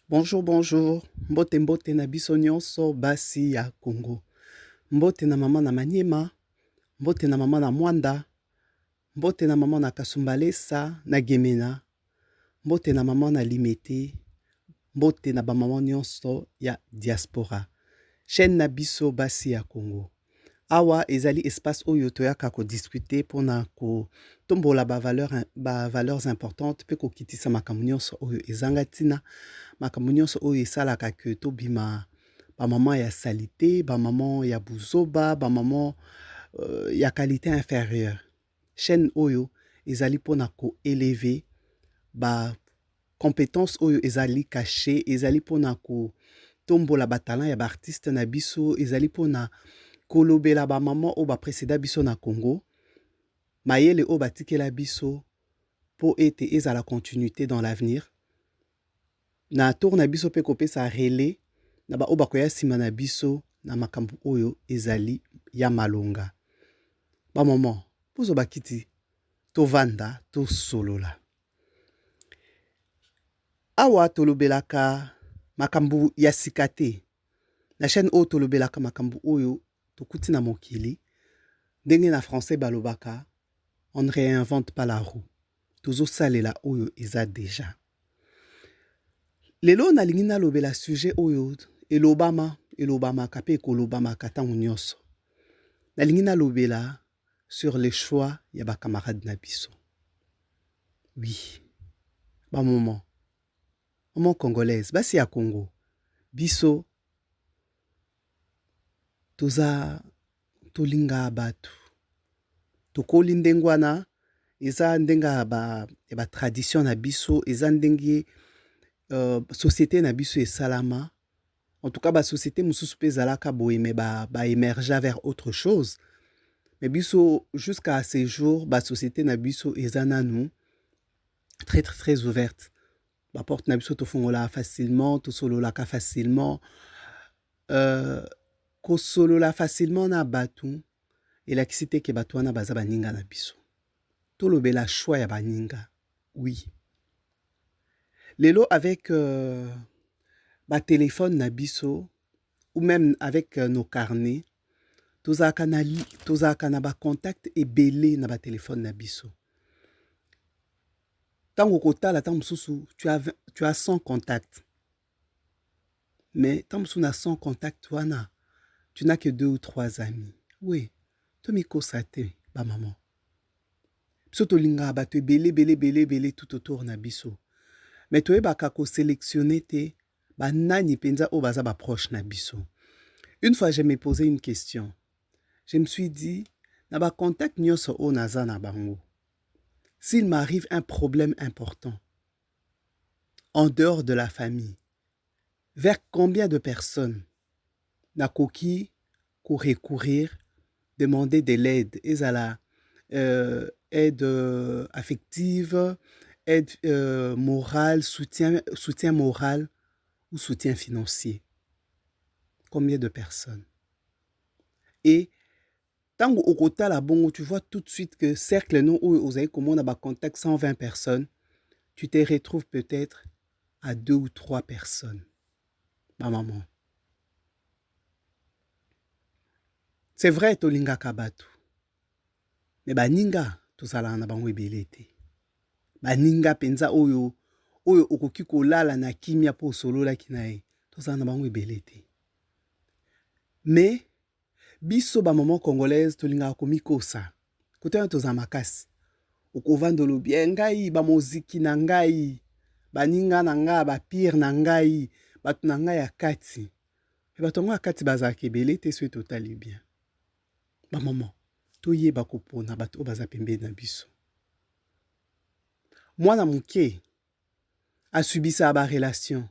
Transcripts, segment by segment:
Bonjour, bonjour. Mbote mbote na biso nyonso basi ya Congo. Mbote na mama na Maniema, mbote na mama na Mwanda, mbote na mama na Kasumbalesa, na Gemena, mbote na mama na Limete, mbote na bamama nyonso ya diaspora. Chaîne na biso basi ya Congo. Awa ezali espace oyo toyaka ko discuter pona ko tombola ba valeurs importantes pe ko kitisa makambo nyonso oyo ezanga tina makambo nyonso oyo esalaka ke tobima bamama ya salite, bamama ya buzoba, bamama ya qualité inférieure. Chaîne oyo ezali pona ko élever ba compétence oyo ezali caché, ezali pona ko tombola ba talent ya ba artiste na biso, ezali pona kolobela ba mama o ba précéda biso na Congo, mayele o batikela biso po ete ezala continuité dans l'avenir. Na tour na biso pe kopesa relais na ba o bakoya sima na biso na makambo oyo ezali ya malonga. Ba mama, pozo bakiti tovanda to solola. Awa tolobelaka makambo ya sikate. Na chaîne o tolobelaka makambo oyo tokuti na mokili. Ndenge na français balobaka, on ne réinvente pas la roue. Tozo salela oyo eza déjà. Lelo nalingi nalobela sujet oyo elobama kape kolobama katango nyonso. Nalingi nalobela sur le choix ya ba camarades na biso. Oui. Ba maman congolaise, basi ya Congo. Biso toza tolinga batu. Tokoli ndengwana eza ndenga ba tradition na biso, eza ndenge société na biso esalama. En tout cas, la société mosusu pe zalaka boye mais ba émerger vers autre chose. Mais biso jusqu'à ces jours, la société na biso ezana nous très très très ouverte. La porte na biso to fongola facilement, to solola ka facilement. Ko solola facilement na batu et la kisite ke batu wana baza baninga na biso. To lobela choix ya baninga. Oui. Lelo avec ba téléphone na biso ou même avec nos carnets, tozaka na ba contact ebele na ba téléphone na biso. Tango kotala tango mususu tu as 100 contacts. Mais tango mususu na 100 contacts wana, tu n'as que 2 ou 3 amis. Oui, tomiko sate ba maman. Biso tolinga ba to ebele tout autour na biso. Mais toyebaka ko sélectionner te ba nani penza o baza ba proche na biso. Une fois, je me posé une question. Je me suis dit, na ba contact nyonso o naza na bango. S'il m'arrive un problème important, en dehors de la famille, vers combien de personnes na koki ko recourir, demander de l'aide, ezala aide affective, aide morale, soutien moral ou soutien financier. Combien de personnes? Et tango okotala bongo, tu vois tout de suite que cercle non où vous avez comment on a contact 120 personnes, tu te retrouves peut-être à 2 ou 3 personnes. Ma maman. C'est vrai tolinga kabatu. Mais baninga tozala na bango ebelete. Baninga penza oyo okoki kolala na kimia po solola kinae. Tozala na bango ebelete. Mais biso ba maman congolaise tolinga komikosa. Kotana toza makasi. Okovandolo bien ngai ba moziki na ngai, baninga na ngai, ba pire na ngai, batu na ngai ya kati. E batu na kati bazaka ebele te so totali bien. Ba maman, toyeba kopona batu baza pembe na biso. Mwana muke asubisa ba relation.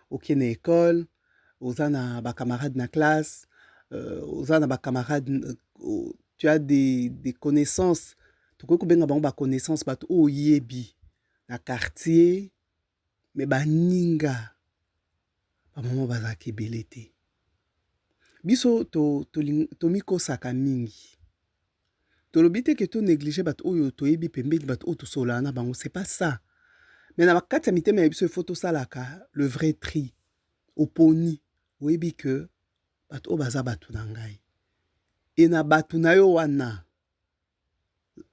Oke na école, oza na ba camarades na classe, oza na ba camarades, tu as des connaissances. Tokoki kobenga bango ba connaissance bato oyebi na quartier, mais baninga ba mama bazaki ebele te. Biso tomikosaka mingi. Tolobi te ke to négliger bato oyo toyebi pembeni bato oyo tosolana bango, c'est pas ça. Mais na bakati ya mitema ya biso faut tosalaka le vrai tri. Oponi oyebi que bato oyo baza bato na ngai. E na bato na yo wana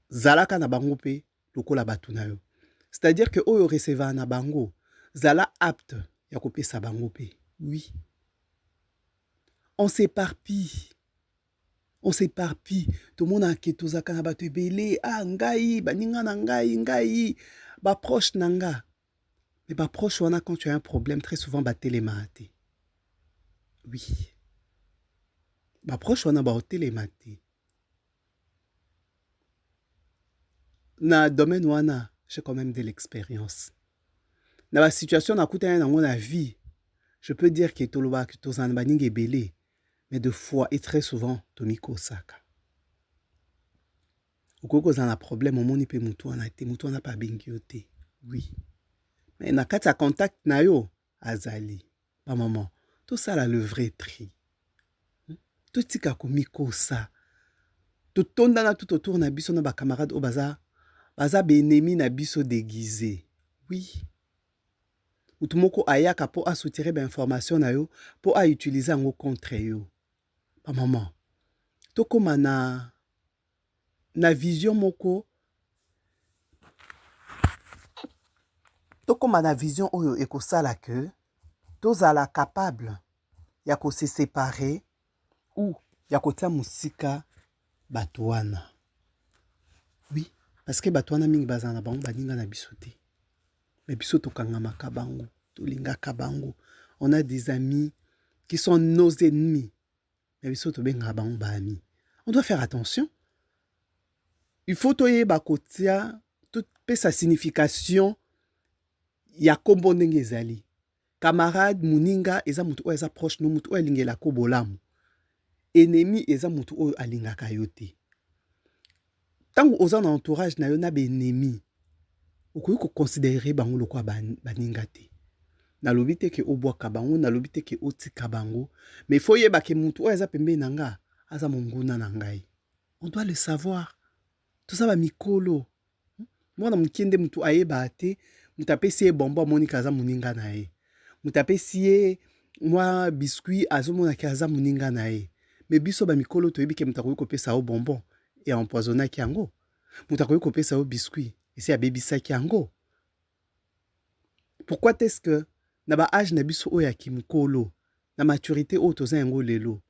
zalaka na bango pe lokola bato na yo. C'est-à-dire que oyo receva na bango zala apte ya kopesa bango pe. Oui. On s'éparpille. On s'éparpille. Tout le monde a ke tozaka na bato ebele. Ah ngai, baninga na ngai, ba proche nanga. Mais ba proche wana quand tu as un problème très souvent ba télémate. Oui. Ba proche wana ba télémate. Na domaine wana, j'ai quand même de l'expérience. Dans la situation na kuta na ngona vie, je peux dire que toloba que tozana baninga ebele. Mais de fois et très souvent tomiko saka. Okoko za na problème omoni pe mutu wana pa bengi yo te. Oui. Mais na kati ya contact na yo azali. Ba maman, tout ça là le vrai tri. Tout tika komiko sa. Tout tondana tout autour na biso na ba camarades au baza be ennemi na biso déguisé. Oui. Utumoko ayaka po a soutirer ba information na yo po a utiliser ngo contre yo. Ba maman, tokoma na vision moko, tokoma na vision oyo ekosala que tozala capable ya ko se séparer ou ya kotia musika bato wana. Oui, parce que bato wana mingi bazana na bango baninga na biso te. Mais biso tokangamaka bango, tolingaka bango. On a des amis qui sont nos ennemis. Mais biso tobenga bango ba amis. On doit faire attention. Il faut toyeba kotia toute sa signification ya kombo ndenge ezali. Camarade muninga eza mutu oyo eza proche no mutu oyo alingela ko bolamu. Ennemi eza mutu oyo alingaka yo te. Tango oza na entourage na yo na be ennemi, okoki ko considérer bango lokwa baninga te. Nalobi te ke obwaka bango, nalobi te ke otika bango, mais faut yeba ke mutu oyo eza pembeni na nga aza monguna na ngai. On doit le savoir. Tout ça va mikolo. Mwana mukinde mutu ayeba te, mutu apesi ye bonbon monika aza muninga na ye. Mutu apesi ye mwa biscuit azomona ke aza muninga na ye. Mais biso ba mikolo toyebi ke mutu akoki kopesa yo bonbon et empoisonnaki yango. Mutu akoki kopesa yo biscuit et c'est abebisaki yango. Pourquoi est-ce que na ba âge na biso oyo ya kimukolo, na maturité oyo toza yango lelo,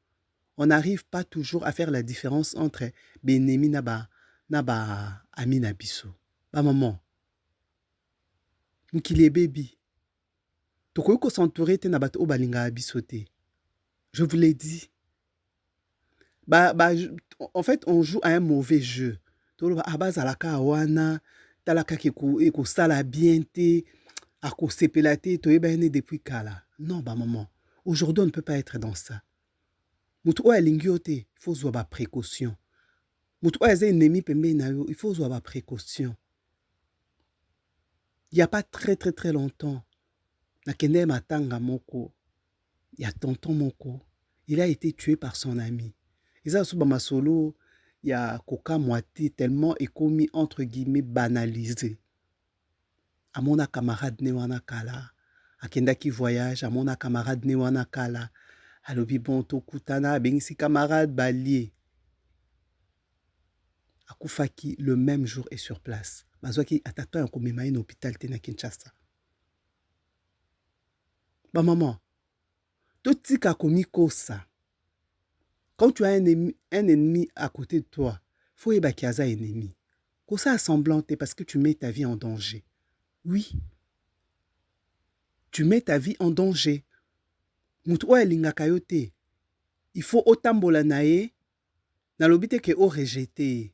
on n'arrive pas toujours à faire la différence entre benemi na ba ami na biso. Ba maman, mukili baby, tokoki ko s'entourer te na bato o balinga biso te. Je vous l'ai dit. En fait, on joue à un mauvais jeu. Toloba abazalaka wana, talaka ko sala bien te, ako sepela te, toyeba ne depuis kala. Non, ba maman, aujourd'hui on ne peut pas être dans ça. Mutu o alingi yo te, il faut zwa ba précaution. Mutu o aza ennemi pembeni na yo, il faut zwa ba précaution. Il n'y a pas très longtemps, nakende matanga moko, il y a tonton moko, il a été tué par son ami. Eza suba masolo ya koka moiti tellement ekomi entre guillemets banalisé. Amona camarade ne wana kala, akendaki voyage, amona camarade ne wana kala, alobi bon to kutana bengisi camarade balie. Akufaki le même jour et sur place. Bazwaki atata ya komema na hôpital te na Kinshasa. Ba maman, totika komikosa. Quand tu as un ennemi à côté de toi, faut yeba ki aza ennemi. Kosa semblant parce que tu mets ta vie en danger. Oui. Tu mets ta vie en danger. Mutu oyo alingaka yo te. Il faut otambola na ye, nalobi te ke o rejeter.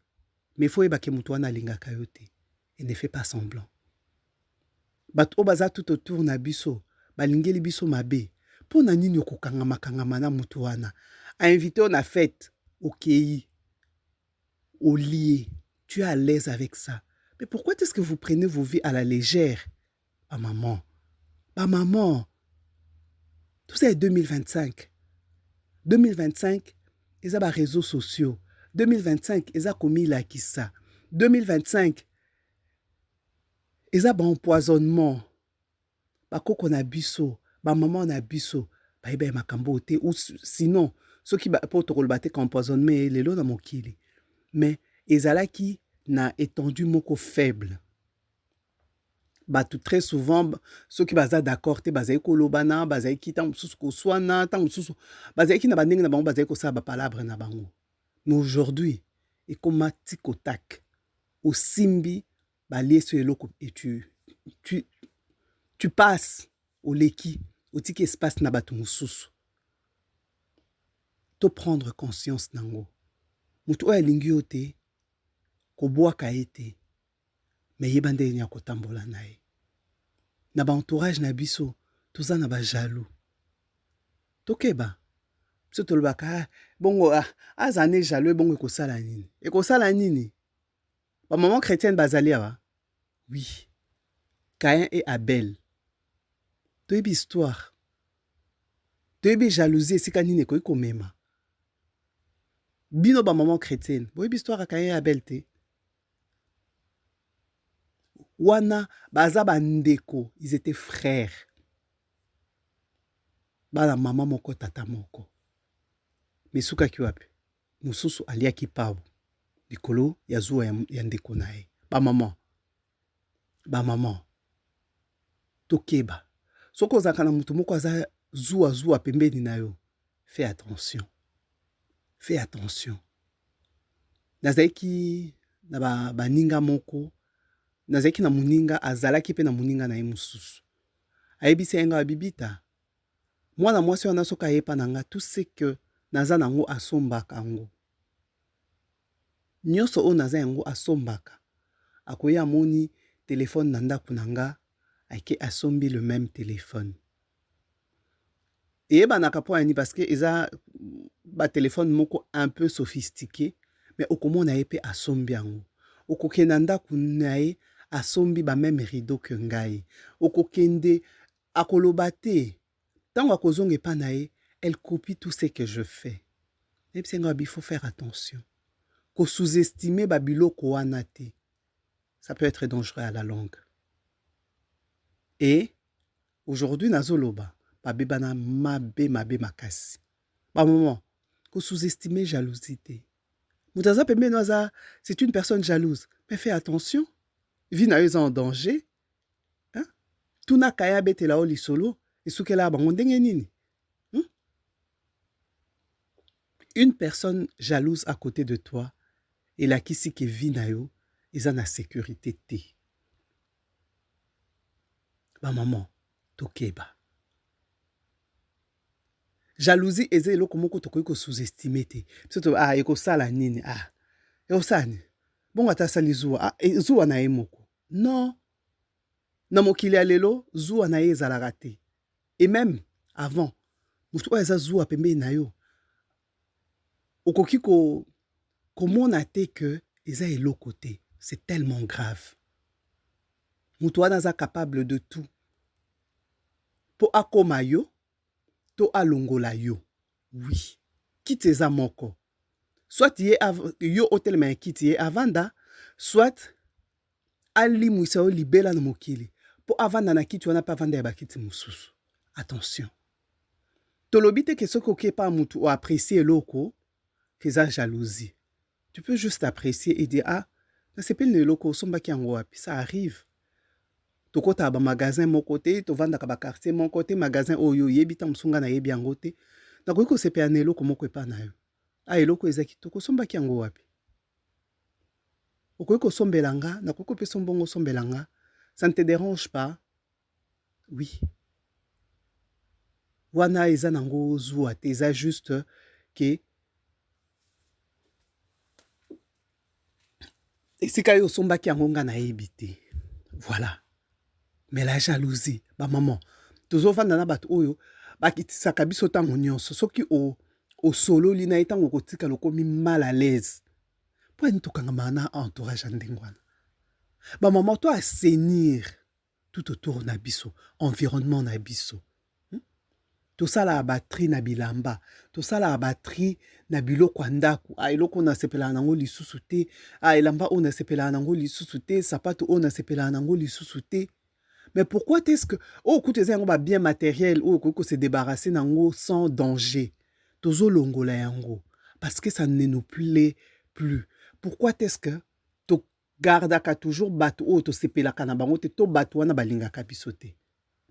Mais faut yeba ke mutu wana alingaka yo te. Et ne fais pas semblant. Bato o baza tout autour na biso, balingeli biso mabe. Po na nini okokangama na mutu wana? A invité on a fête, ok, au lit, tu es à l'aise avec ça. Mais pourquoi est-ce que vous prenez vos vies à la légère? Bah maman, tout ça est 2025. 2025, ils ont des réseaux sociaux. 2025, ils ont commis la kissa. 2025, eza ba empoisonnement bakoko na biso bamama na biso bayeba ya makambo te ou sinon soki mpo tokoloba te ka empoisonnement lelo na mokili mais ezalaki na étendue moko faible bato très souvent soki baza d'accord te bazali kolobana bazalaki ntango mosusu koswana ntango mosusu bazalaki na bandenge na bango bazali kosala bapalabre na bango mais aujourd'hui ekoma tikotak osimbi balieso eloko et tu passes oleki otiki espace na bato mosusu to prendre conscience nango moto oyo alingi yo te kobwaka ye te me yeba ndenge ya kotambola na ye na baentourage na biso toza na bajaloux tokeba biso tolobaka bongo aza ne jaloux ebongo ekosala nini bamama chrétienne bazali awa oui Caïn et Abel toyebi histoire toyebi jalousie esika nini ekoki komema bino bamama chrétienne boyebi histoire ya Caïn et Abel te wana baza bandeko ils étaient frères bana mama moko tata moko mesukaki wapi mosusu aliaki pawu likolo ya zuwa ya ndeko na ye bamama tokeba soki ozalaka na moto moko aza zuwa pembeni na yo fais attention nazalaki na baninga moko nazalaki na moninga azalaki mpe na moninga na ye mosusu ayebisi yenga babibita mwana mwasi wana soki ayepa na nga tout ce que naza nango asombaka yango nyonso oyo naza yango asombaka akoya amoni telefone na ndako na nga ayeke asombi le même téléphone eyebanaka mpo yani parce que eza batelefone moko un peu sophistiqué mais okomona ye mpe asombi yango okokende na ndako na ye asombi bameme rideau ke ngai okokende akoloba te ntango akozonga epa na ye elle copie tout ce que je fais yebisi nga il faut faire attention kosous-estimer babiloko wana te ça peut être dangereux à la longue et aujourd'hui nazoloba babebana mabe makasi bamoment kosous-estimer jalousie te moto aza pembeni aza c'est une personne jalouse mais fais attention vie na yo eza en danger tuna kaya betela o lisolo esukela bango ndenge nini une personne jalouse à côté de toi elakisi ke vie na yo eza na sécurité te bamama tokeba jalousie eza eloko moko tokoki kosous-estime te biso ekosala nini ekosala nini bongo ata asali zuwa zuwa na ye moko non na mokili ya lelo zuwa na ye ezalaka te et même avant moto oyo eza zuwa pembeni na yo okoki komona te ke eza eloko te c'est tellement grave moto wana aza capable de tout mpo akoma yo to alongola yo oui kiti eza moko soit yo otelema ya kiti ye avanda soit alimwisa yo libela na mokili mpo avanda na kiti wana mpe avanda ya bakiti mosusu attention tolobi te ke soki okepa motu oapprécie eloko eza jalousie tu peux juste apprécier et dire nasepeli na eloko osombaki yango wapi ça arrive tokotaka bamagasin moko te tovandaka bakartier moko te magasin oyo oyebi ta mosunga na yebi yango te nakoki kosepela na eloko moko epa na yo eloko eza kitoko osombaki yango wapi okoki kosombela nga nakoki kopesa mbongo osombela nga ça ne te dérange pas oui wana eza nango zuwa te eza juste ke esika yo osombaki yango nga nayebi te voilà mais la jalousie bamama tozovanda na bato oyo bakitisaka biso ntango nyonso soki osololi na ye ntango okotika lokomi mal à l'aise mpo ani tokangama na entourage ya ndenge wana bamama to assainir tout autour na biso environnement na biso tosala batterie na bilamba, tosala batterie na biloko ya ndako. Eloko na sepela nango lisusu te, elamba on na sepela nango lisusu te, sapato on na sepela nango lisusu te. Mais pourquoi est-ce que écoute yango ba bien matériel ko se débarrasser nango sans danger? Tozo longola yango parce que ça ne nous plaît plus. Pourquoi est-ce que to gardaka toujours bato to sepelaka na bango te, to bato wana balingaka biso te?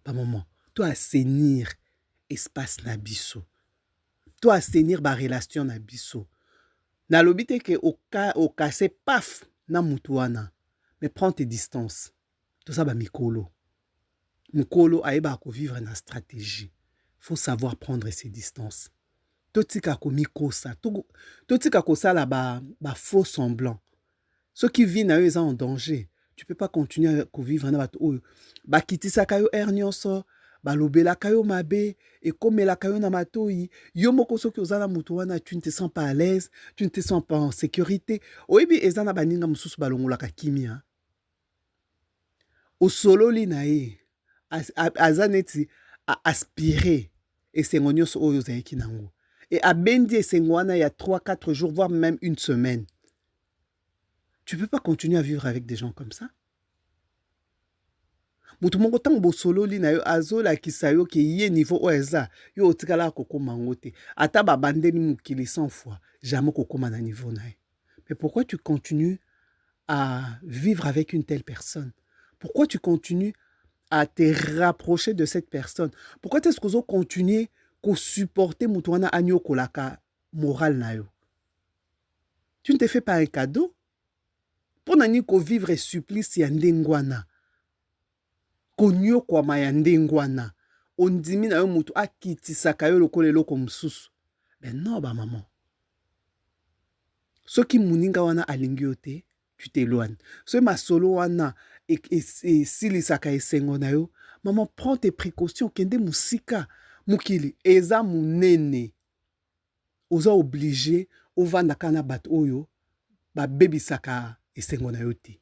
Pas moment. To assainir espace na biso. To assainir ba relation na biso. Na lobite ke au casse paf na mutu wana. Mais prends tes distances. To ça ba mikolo. Mukolo aeba ko vivre na stratégie. Faut savoir prendre ses distances. Totika ko mikosa. Totika ko sala ba faux semblant. Ceux qui vivent na eux en danger. Tu peux pas continuer à vivre na bato oyo. Ba kitisaka yo nyonso, ba lobelaka yo mabe, et komelaka yo na matoi. Yo moko soki ozala mutu wana, tu ne te sens pas à l'aise, tu ne te sens pas en sécurité. Oyebi ezana baninga mususu balongolaka kimia. Osololi na ye. Azaneti a aspirer esengo nyonso oyo ozalaki nango. Et abendi esengo wana il y a 3-4 jours, voire même une semaine. Tu peux pas continuer à vivre avec des gens comme ça. Mutu moko tango bosololi na yo azolakisa yo ke ye niveau oyo eza yo otikala kokoma ngo te. Ata babandeli mokili 100 fois, jamais kokoma na niveau na ye. Mais pourquoi tu continues à vivre avec une telle personne? Pourquoi tu continues à te rapprocher de cette personne? Pourquoi est-ce que vous continuez à supporter mutuana anyo kolaka moral na yo? Tu ne te fais pas un cadeau? Pour nani ko vivre supplice ya ndengwana. Konyo kwa maya ndengwana. Ondimi na yo mutu akitisaka yo lokole loko mususu. Ben non ba maman. Soki muninga wana alingi yo te, tu t'éloignes. Ce masolo wana et silisaka esengo na yo, maman, prends tes précautions, kende musika, mukili, eza munene. Oza obligé, ovanda kana bat oyo, ba bebisaka esengo na yo te.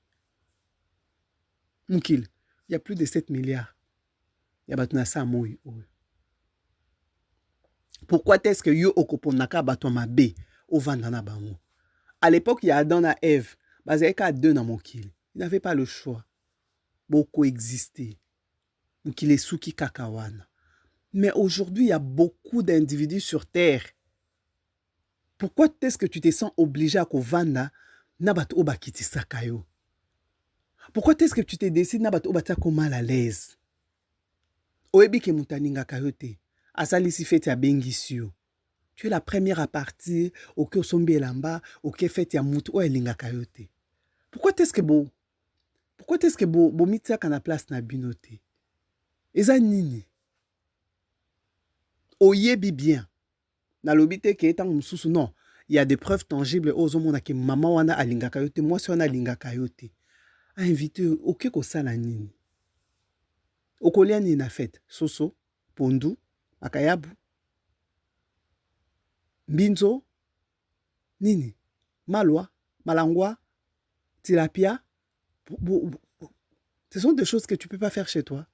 Mukili, il y a plus de 7 milliards. Il y a batuna sa moyi oyo. Pourquoi est-ce que yo okoponaka batwa mabe, ovanda na bango? À l'époque, il y a Adam et Ève. Bazeka deux na mokili. Ils n'avaient pas le choix. Beaucoup exister. Donc il est souki kakawana. Mais aujourd'hui, il y a beaucoup d'individus sur Terre. Pourquoi est-ce que tu te sens obligé à kovanda nabat obakiti sakayo? Pourquoi est-ce que tu te décides nabat obatako mal à l'aise? Oebi ke mutaninga kayote. Asalisi fete ya bengisio. Tu es la première à partir au ke osombi elamba, au ke fete ya mutu o elinga kayote. Pourquoi est-ce que bo mitiaka na place na binote? Eza nini? Oyebi bien. Na lobite ke etang mususu non. Il y a des preuves tangibles aux hommes ke maman wana alinga kayote, moi si wana alinga kayote. A invité oke ko sala nini? Okolia nini na fête? Soso, pondu, akayabu, mbinzo, nini? Malwa, malangwa, tilapia. Ce sont des choses que tu ne peux pas faire chez toi.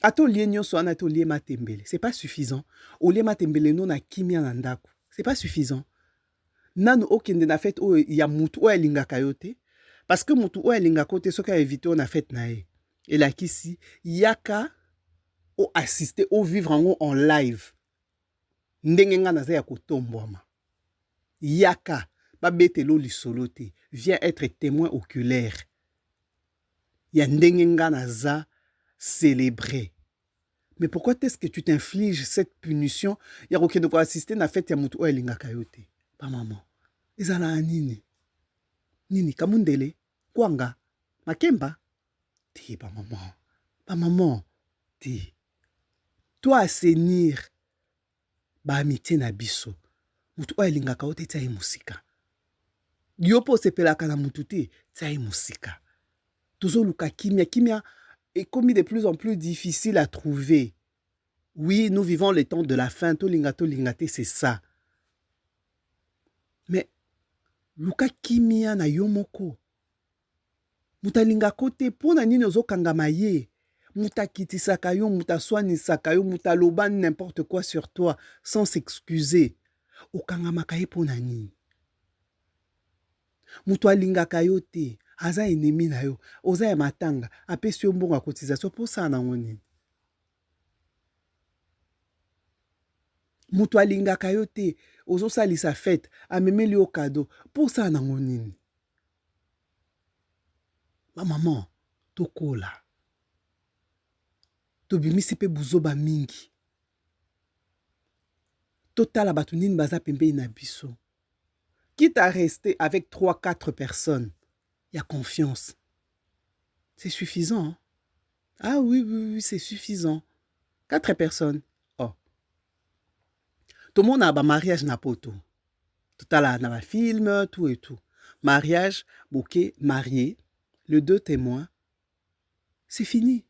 Atelier nyonso ana atelier matembele, c'est pas suffisant. Olie matembele no na kimia na ndako, c'est pas suffisant. Nanu okende na fête o ya mutu o elinga kayote, parce que mutu o elinga kote soka éviter na fête na e. Et la kisi yaka o assister o vivre en live. Ndenge nga na za ya kotombwama. Yaka ba betelo lisolo te, viens être témoin oculaire. Ya ndenge nga na za célébrer. Mais pourquoi est-ce que tu t'infliges cette punition? Ya kokende ko assister na fête ya mutu o elinga kayote. Pa maman. Ezala nini? Nini kamundele? Kwanga? Makemba? Ti pa maman. Pa maman. Ti. Toi assainir ba amitié na biso. Mutu o elinga kayote tia musika. Yo po sepelaka na mutu te tia musika. Tozo luka kimia. Kimia est commis de plus en plus difficile à trouver. Oui, nous vivons les temps de la fin. Tolingate, c'est ça. Mais, luka kimia na yomoko. Mutalinga kote, pona nini ozo kangama ye. Muta kitisaka yo, muta swanisaka yo, muta loba n'importe quoi sur toi sans s'excuser. Okangamaka ye pona nini? Mutu alingaka yo te, aza ennemi na yo, oza ya matanga, apesi yo mbongo ya cotisation po sala nango nini? Mutu alingaka yo te, ozosalisa fête, amemeli yo cadeau, po sala nango nini? Ba maman, tokola. Tobimisi pe buzoba mingi. Totala batu nini baza pembeni na biso. Quitte à rester avec 3-4 personnes, il y a confiance. C'est suffisant. Hein? Ah oui, oui, oui, c'est suffisant. 4 personnes. Oh. Tout le monde a un mariage na poto. Tout à l'heure, na film, tout et tout. Mariage, bouquet, marié, les 2 témoins. C'est fini.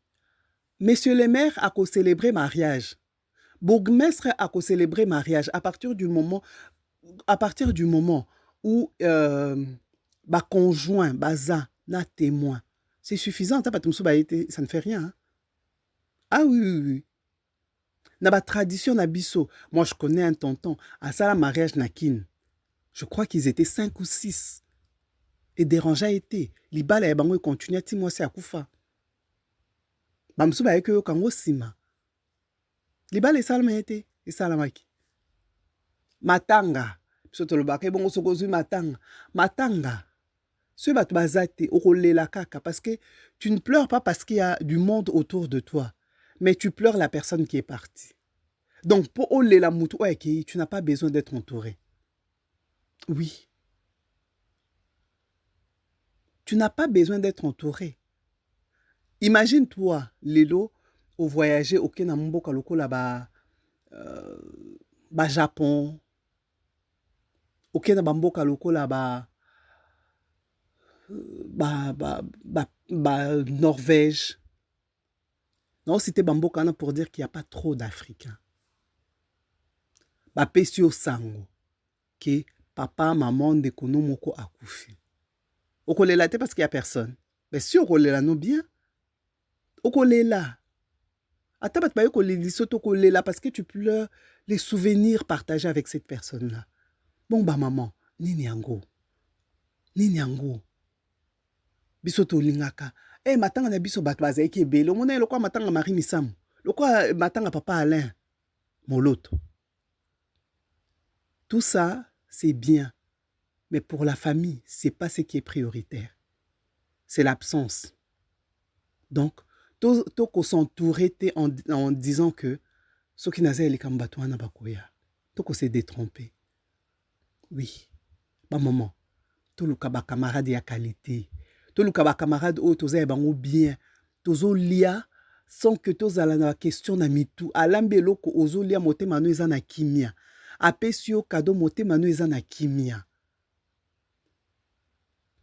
Monsieur le maire a qu'à célébrer mariage. Bourgmestre a qu'à célébrer mariage à partir du moment où ba conjoint, baza, na témoin. C'est suffisant, ça ne fait rien. Hein? Ah oui, oui, oui. Na ba tradition na biso. Moi, je connais un tonton. À ça, la mariage na kin. Je crois qu'ils étaient 5 ou 6. Et dérangé a été. Libala et bango continue à timo se akufa. Bamsu ba yo kango sima. Libala et salama été. Et salamaki. Matanga. Soto le bakay bongo sokozu matanga. Matanga. Ce bat bazate la kaka parce que tu ne pleures pas parce qu'il y a du monde autour de toi, mais tu pleures la personne qui est partie. Donc pour oler la moutou tu n'as pas besoin d'être entouré. Oui. Tu n'as pas besoin d'être entouré. Imagine-toi, Lelo, au voyager au Kenya mboka loko là-bas, Japon, au Kenya mboka loko là-bas, Norvège. Non, c'était Bamboka pour dire qu'il n'y a pas trop d'Africains. Pesio sango, que papa, maman, de kono moko akufi. Okolela te parce qu'il n'y a personne. Mais si okolela non bien, okolela. Atabat ba yokolela soto okolela parce que tu pleures les souvenirs partagés avec cette personne-là. Bon ba maman, nini yango. Nini yango. Bisoto lingaka. Eh matanga na biso bat bazaiki ebele. Omona lokwa matanga Marie Misamu. Lokwa matanga papa Alain Moloto. Tout ça, c'est bien. Mais pour la famille, ce n'est pas ce qui est prioritaire. C'est l'absence. Donc, toko s'entourer en disant que ce qui n'a pas été kambatouana bakoya. Toko s'est détrompé. Oui. Ba maman. Tout le camarade ya qualité. Tout le camarade au toza bango bien. Tozo lia sans que toza la question na mitou. Alambe loko ozo lia mote manu eza na kimia. Apesio kado mote manu eza na kimia.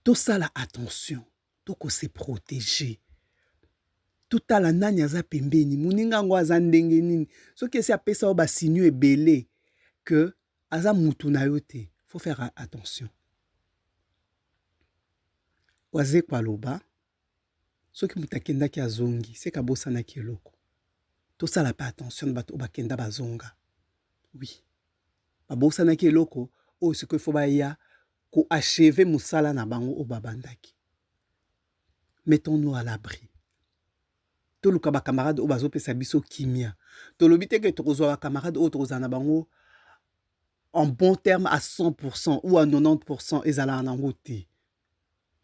Tout ça la attention. Toko se protéger. Tout à la nani aza pembeni. Muninga ngo aza ndenge nini. Ce qui est apesa o ba sinyo ebele que aza mutu na yote. Faut faire attention. Waze kwa loba. Ce qui mutakenda ki azongi. C'est ka bosa na ki eloko. Tout ça la pas attention bato bakenda bazonga. Oui. Ba bosa na ki eloko. Oh ce que faut ba ya ko achever musala na bango o babandaki. Mettons-nous à l'abri. Tout le camarade au bazo pesa biso kimia. To lobite que tozo ba camarade au tozo na bango en bon terme à 100% ou à 90% ezala na ngoti.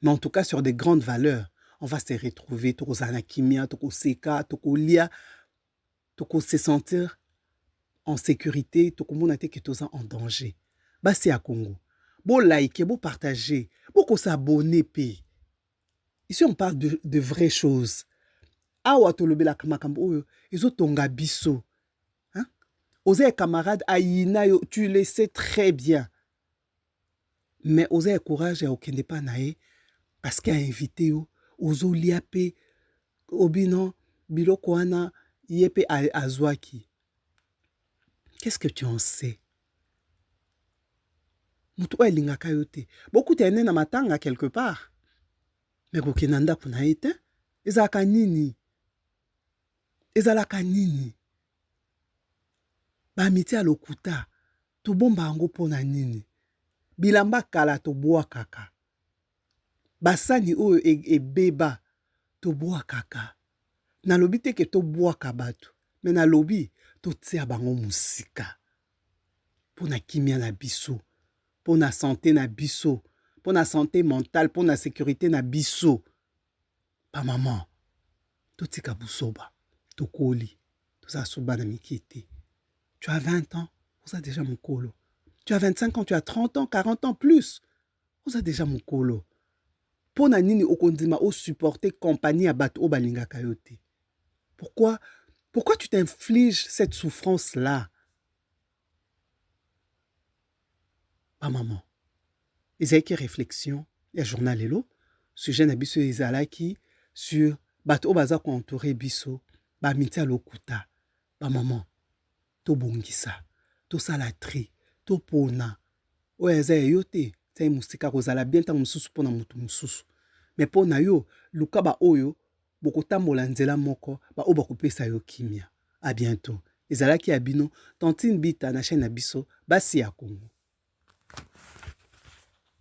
Mais en tout cas sur des grandes valeurs, on va se retrouver tozo na kimia, toko seka, toko lia, toko se sentir en sécurité, toko monate que tozo en danger. Ba c'est à Congo. Bon like, bon partager, bon s'abonner p. Ici on parle de vraies choses. Awa tolobela kamakambo oyo ezotonga biso. Hein? Oze camarade ayina yo, tu le sais très bien. Mais oze courage ya okende pa nae parce qu'il a invité yo, ozo liape obino biloko wana yepe azwaki. Qu'est-ce que tu en sais? Mutu elingaka yo te. Beaucoup tene na matanga quelque part. Mais kokenanda kuna ete ezaka nini? ezalaka nini? Ba amitié ya lokuta tobomba yango mpona nini? Bilamba kala tobwakaka. Basani oyo ebeba tobwakaka. Nalobi te ke tobwaka bato, me nalobi totia bango musika. Pona kimia na biso, pona santé na biso, pona santé mentale, pona sécurité na biso. Ba maman, totika busoba, tokoli, toza soba na mikete. Tu as 20 ans, vous êtes déjà mokolo. Tu as 25 ans, tu as 30 ans, 40 ans plus. Vous êtes déjà mokolo. Pona nini okondima o supporter compagnie à bato o balingaka yo te. Pourquoi tu t'infliges cette souffrance-là? Pas maman. Ezaki réflexion, il y a journal elo, sujet na biso ezalaki sur bato o baza ko entourer biso, ba amitié lokuta. Ba maman, to bongisa, to salatri, to pona. O eza yo te, tsayi musika kozala bien ta mususu pona mutu mususu. Mais pona yo, luka ba oyo bokotambola nzela moko, ba o bakopesa yo kimia. À bientôt. Ezalaki abino, Tantine Bita na chaîne na biso, Basi ya Congo.